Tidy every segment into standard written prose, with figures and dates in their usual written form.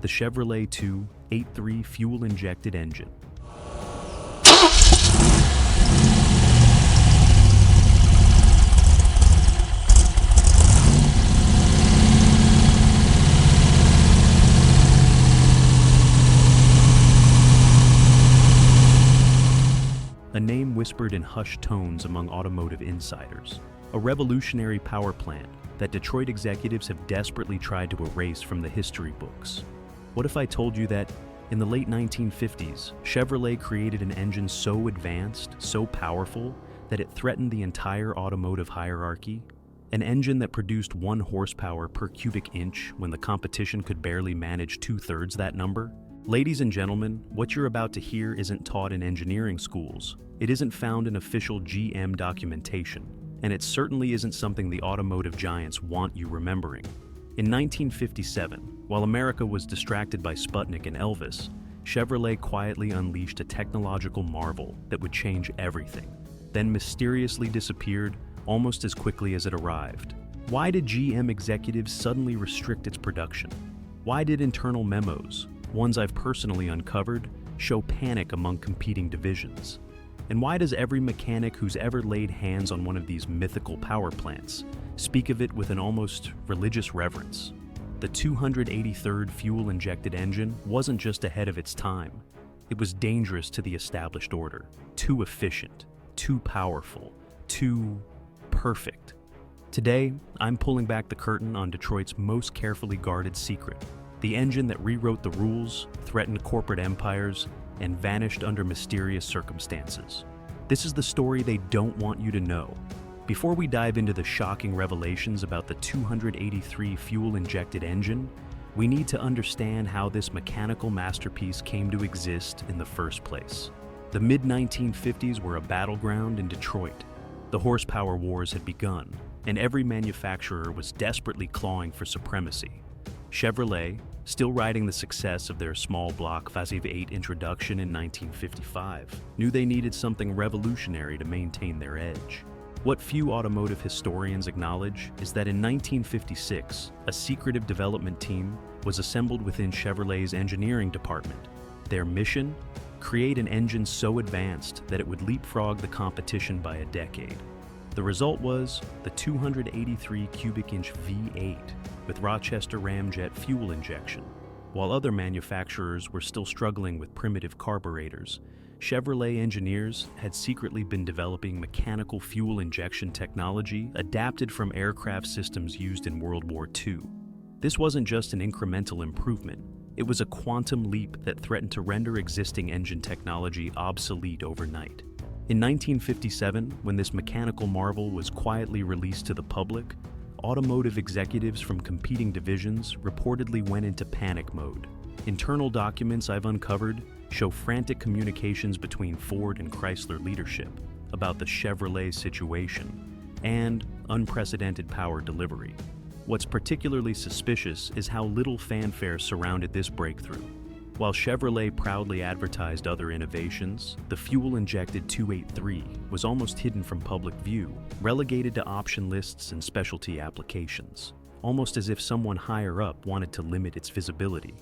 Chevrolet 283 fuel-injected engine. A name whispered in hushed tones among automotive insiders. A revolutionary power plant that Detroit executives have desperately tried to erase from the history books. What if I told you that, in the late 1950s, Chevrolet created an engine so advanced, so powerful, that it threatened the entire automotive hierarchy? An engine that produced 1 horsepower per cubic inch when the competition could barely manage 2/3 that number? Ladies and gentlemen, what you're about to hear isn't taught in engineering schools. It isn't found in official GM documentation, and it certainly isn't something the automotive giants want you remembering. In 1957, while America was distracted by Sputnik and Elvis, Chevrolet quietly unleashed a technological marvel that would change everything, then mysteriously disappeared almost as quickly as it arrived. Why did GM executives suddenly restrict its production? Why did internal memos, ones I've personally uncovered, show panic among competing divisions? And why does every mechanic who's ever laid hands on one of these mythical power plants speak of it with an almost religious reverence? The 283rd fuel-injected engine wasn't just ahead of its time. It was dangerous to the established order, too efficient, too powerful, too perfect. Today, I'm pulling back the curtain on Detroit's most carefully guarded secret, the engine that rewrote the rules, threatened corporate empires, and vanished under mysterious circumstances. This is the story they don't want you to know. Before we dive into the shocking revelations about the 283 fuel-injected engine, we need to understand how this mechanical masterpiece came to exist in the first place. The mid-1950s were a battleground in Detroit. The horsepower wars had begun, and every manufacturer was desperately clawing for supremacy. Chevrolet, still riding the success of their small block Faziv 8 introduction in 1955, knew they needed something revolutionary to maintain their edge. What few automotive historians acknowledge is that in 1956, a secretive development team was assembled within Chevrolet's engineering department. Their mission? Create an engine so advanced that it would leapfrog the competition by a decade. The result was the 283 cubic inch V8 with Rochester Ramjet fuel injection. While other manufacturers were still struggling with primitive carburetors, Chevrolet engineers had secretly been developing mechanical fuel injection technology adapted from aircraft systems used in World War II. This wasn't just an incremental improvement, it was a quantum leap that threatened to render existing engine technology obsolete overnight. In 1957, when this mechanical marvel was quietly released to the public, automotive executives from competing divisions reportedly went into panic mode. Internal documents I've uncovered show frantic communications between Ford and Chrysler leadership about the Chevrolet situation and unprecedented power delivery. What's particularly suspicious is how little fanfare surrounded this breakthrough. While Chevrolet proudly advertised other innovations, the fuel-injected 283 was almost hidden from public view, relegated to option lists and specialty applications, almost as if someone higher up wanted to limit its visibility.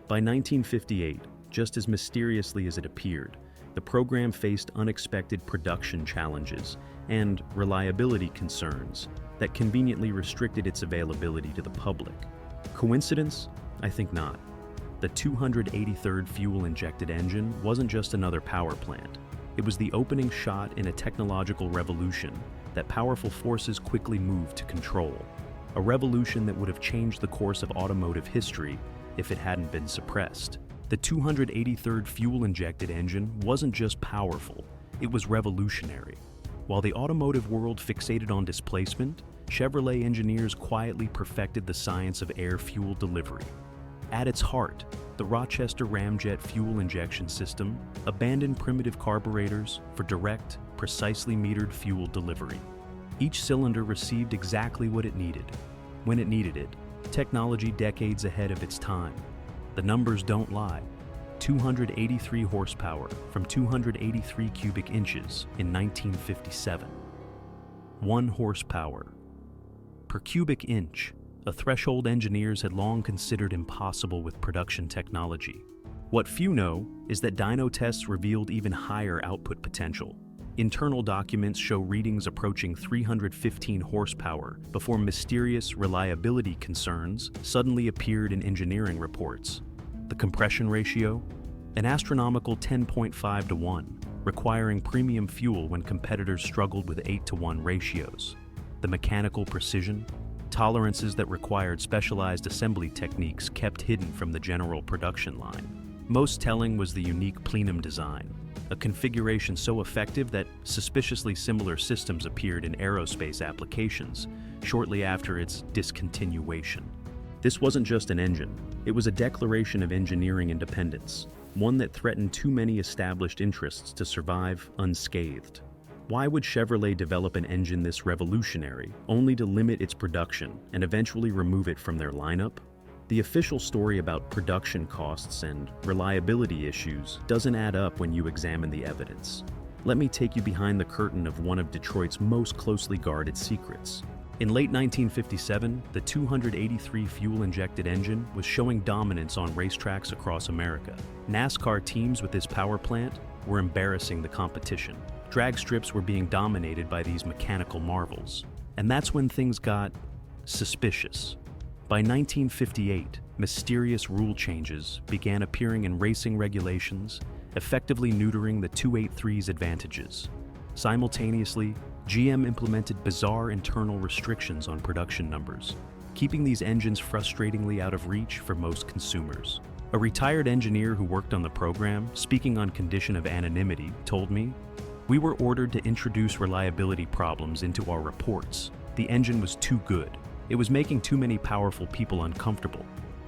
By 1958, just as mysteriously as it appeared, the program faced unexpected production challenges and reliability concerns that conveniently restricted its availability to the public. Coincidence? I think not. The 283rd fuel-injected engine wasn't just another power plant. It was the opening shot in a technological revolution that powerful forces quickly moved to control. A revolution that would have changed the course of automotive history if it hadn't been suppressed. The 283rd fuel-injected engine wasn't just powerful, it was revolutionary. While the automotive world fixated on displacement, Chevrolet engineers quietly perfected the science of air-fuel delivery. At its heart, the Rochester Ramjet fuel injection system abandoned primitive carburetors for direct, precisely metered fuel delivery. Each cylinder received exactly what it needed, when it needed it, technology decades ahead of its time. The numbers don't lie. 283 horsepower from 283 cubic inches in 1957. 1 horsepower per cubic inch, a threshold engineers had long considered impossible with production technology. What few know is that dyno tests revealed even higher output potential. Internal documents show readings approaching 315 horsepower before mysterious reliability concerns suddenly appeared in engineering reports. The compression ratio? An astronomical 10.5 to 1, requiring premium fuel when competitors struggled with 8 to 1 ratios. The mechanical precision? Tolerances that required specialized assembly techniques kept hidden from the general production line. Most telling was the unique plenum design, a configuration so effective that suspiciously similar systems appeared in aerospace applications shortly after its discontinuation. This wasn't just an engine, it was a declaration of engineering independence, one that threatened too many established interests to survive unscathed. Why would Chevrolet develop an engine this revolutionary, only to limit its production and eventually remove it from their lineup? The official story about production costs and reliability issues doesn't add up when you examine the evidence. Let me take you behind the curtain of one of Detroit's most closely guarded secrets. In late 1957, the 283 fuel-injected engine was showing dominance on racetracks across America. NASCAR teams with this power plant were embarrassing the competition. Drag strips were being dominated by these mechanical marvels. And that's when things got suspicious. By 1958, mysterious rule changes began appearing in racing regulations, effectively neutering the 283's advantages. Simultaneously, GM implemented bizarre internal restrictions on production numbers, keeping these engines frustratingly out of reach for most consumers. A retired engineer who worked on the program, speaking on condition of anonymity, told me, "We were ordered to introduce reliability problems into our reports. The engine was too good. It was making too many powerful people uncomfortable."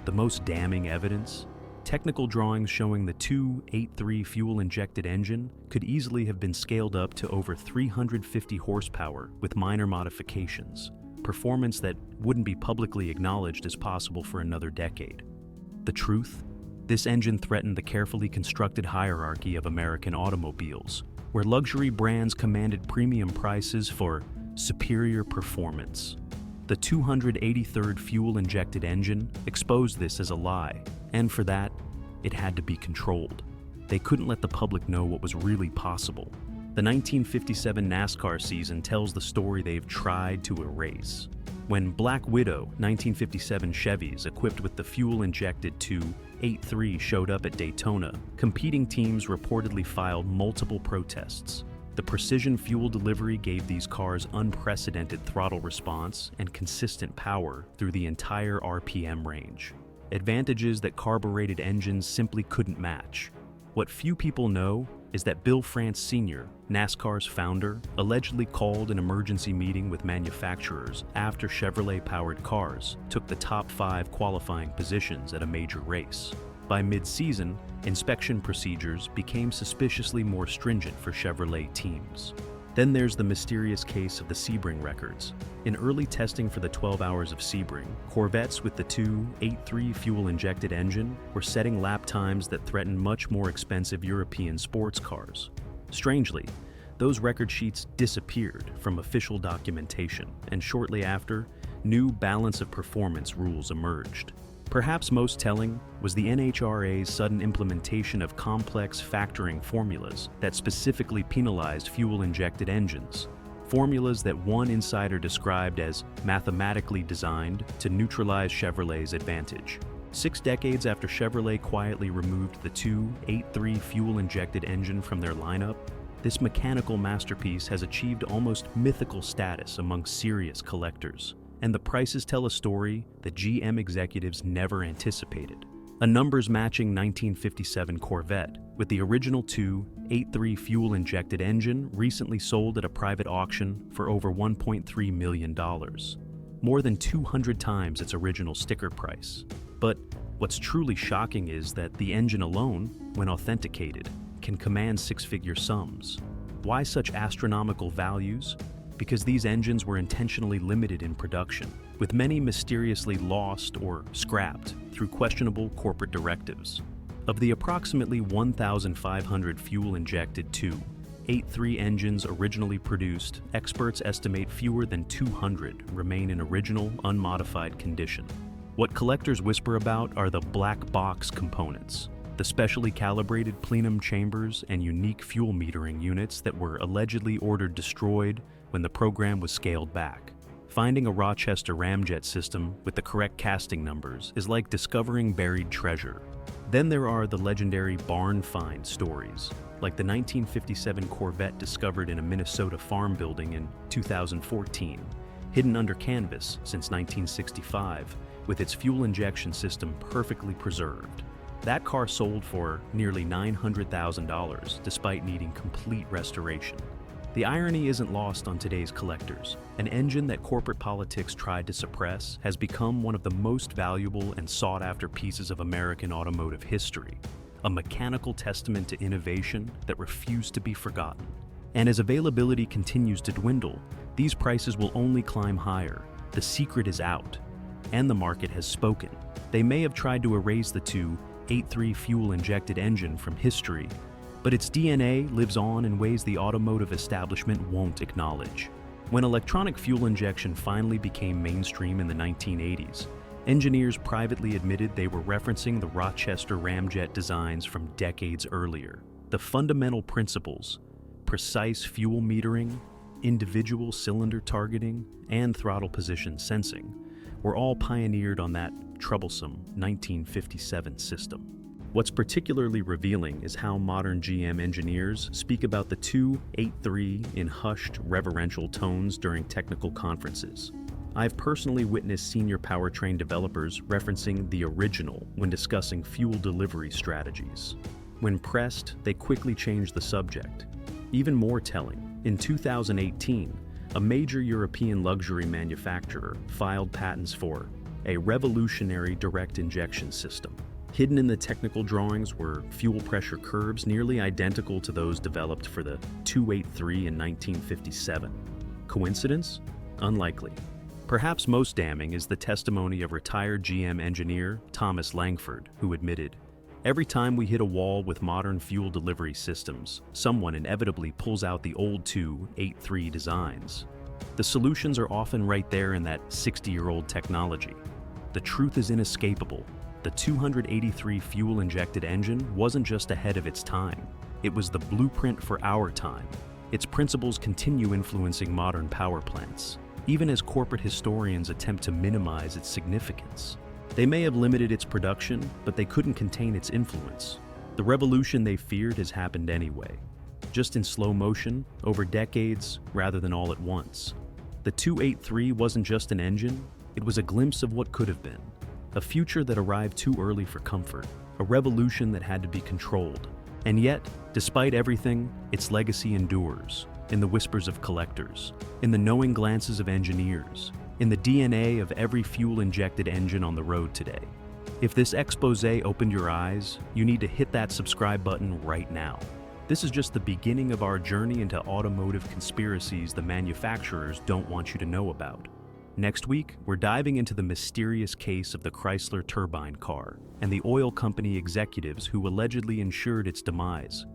The most damning evidence? Technical drawings showing the 283 fuel-injected engine could easily have been scaled up to over 350 horsepower with minor modifications, performance that wouldn't be publicly acknowledged as possible for another decade. The truth? This engine threatened the carefully constructed hierarchy of American automobiles, where luxury brands commanded premium prices for superior performance. The 283rd fuel-injected engine exposed this as a lie, and for that, it had to be controlled. They couldn't let the public know what was really possible. The 1957 NASCAR season tells the story they've tried to erase. When Black Widow 1957 Chevys equipped with the fuel-injected 283 showed up at Daytona, competing teams reportedly filed multiple protests. The precision fuel delivery gave these cars unprecedented throttle response and consistent power through the entire RPM range. Advantages that carbureted engines simply couldn't match. What few people know is that Bill France Sr., NASCAR's founder, allegedly called an emergency meeting with manufacturers after Chevrolet-powered cars took the top 5 qualifying positions at a major race. By mid-season, inspection procedures became suspiciously more stringent for Chevrolet teams. Then there's the mysterious case of the Sebring records. In early testing for the 12 hours of Sebring, Corvettes with the 283 fuel-injected engine were setting lap times that threatened much more expensive European sports cars. Strangely, those record sheets disappeared from official documentation, and shortly after, new balance of performance rules emerged. Perhaps most telling was the NHRA's sudden implementation of complex factoring formulas that specifically penalized fuel-injected engines. Formulas that one insider described as mathematically designed to neutralize Chevrolet's advantage. 6 decades after Chevrolet quietly removed the 283 fuel-injected engine from their lineup, this mechanical masterpiece has achieved almost mythical status among serious collectors. And the prices tell a story that GM executives never anticipated. A numbers-matching 1957 Corvette with the original 283 fuel-injected engine recently sold at a private auction for over $1.3 million, more than 200 times its original sticker price. But what's truly shocking is that the engine alone, when authenticated, can command 6-figure sums. Why such astronomical values? Because these engines were intentionally limited in production, with many mysteriously lost or scrapped through questionable corporate directives. Of the approximately 1,500 fuel-injected 8.3 engines originally produced, experts estimate fewer than 200 remain in original, unmodified condition. What collectors whisper about are the black box components, the specially calibrated plenum chambers and unique fuel metering units that were allegedly ordered destroyed when the program was scaled back. Finding a Rochester Ramjet system with the correct casting numbers is like discovering buried treasure. Then there are the legendary barn find stories, like the 1957 Corvette discovered in a Minnesota farm building in 2014, hidden under canvas since 1965, with its fuel injection system perfectly preserved. That car sold for nearly $900,000 despite needing complete restoration. The irony isn't lost on today's collectors. An engine that corporate politics tried to suppress has become one of the most valuable and sought-after pieces of American automotive history, a mechanical testament to innovation that refused to be forgotten. And as availability continues to dwindle, these prices will only climb higher. The secret is out, and the market has spoken. They may have tried to erase the 2.83 fuel-injected engine from history, but its DNA lives on in ways the automotive establishment won't acknowledge. When electronic fuel injection finally became mainstream in the 1980s, engineers privately admitted they were referencing the Rochester Ramjet designs from decades earlier. The fundamental principles, precise fuel metering, individual cylinder targeting, and throttle position sensing, were all pioneered on that troublesome 1957 system. What's particularly revealing is how modern GM engineers speak about the 2.83 in hushed, reverential tones during technical conferences. I've personally witnessed senior powertrain developers referencing the original when discussing fuel delivery strategies. When pressed, they quickly change the subject. Even more telling, in 2018, a major European luxury manufacturer filed patents for a revolutionary direct injection system. Hidden in the technical drawings were fuel pressure curves nearly identical to those developed for the 2.83 in 1957. Coincidence? Unlikely. Perhaps most damning is the testimony of retired GM engineer Thomas Langford, who admitted, "Every time we hit a wall with modern fuel delivery systems, someone inevitably pulls out the old 2.83 designs. The solutions are often right there in that 60-year-old technology. The truth is inescapable. The 283 fuel-injected engine wasn't just ahead of its time. It was the blueprint for our time. Its principles continue influencing modern power plants, even as corporate historians attempt to minimize its significance. They may have limited its production, but they couldn't contain its influence. The revolution they feared has happened anyway, just in slow motion, over decades, rather than all at once. The 283 wasn't just an engine, it was a glimpse of what could have been. A future that arrived too early for comfort, a revolution that had to be controlled. And yet, despite everything, its legacy endures, in the whispers of collectors, in the knowing glances of engineers, in the DNA of every fuel-injected engine on the road today. If this expose opened your eyes, you need to hit that subscribe button right now. This is just the beginning of our journey into automotive conspiracies the manufacturers don't want you to know about. Next week, we're diving into the mysterious case of the Chrysler turbine car and the oil company executives who allegedly ensured its demise.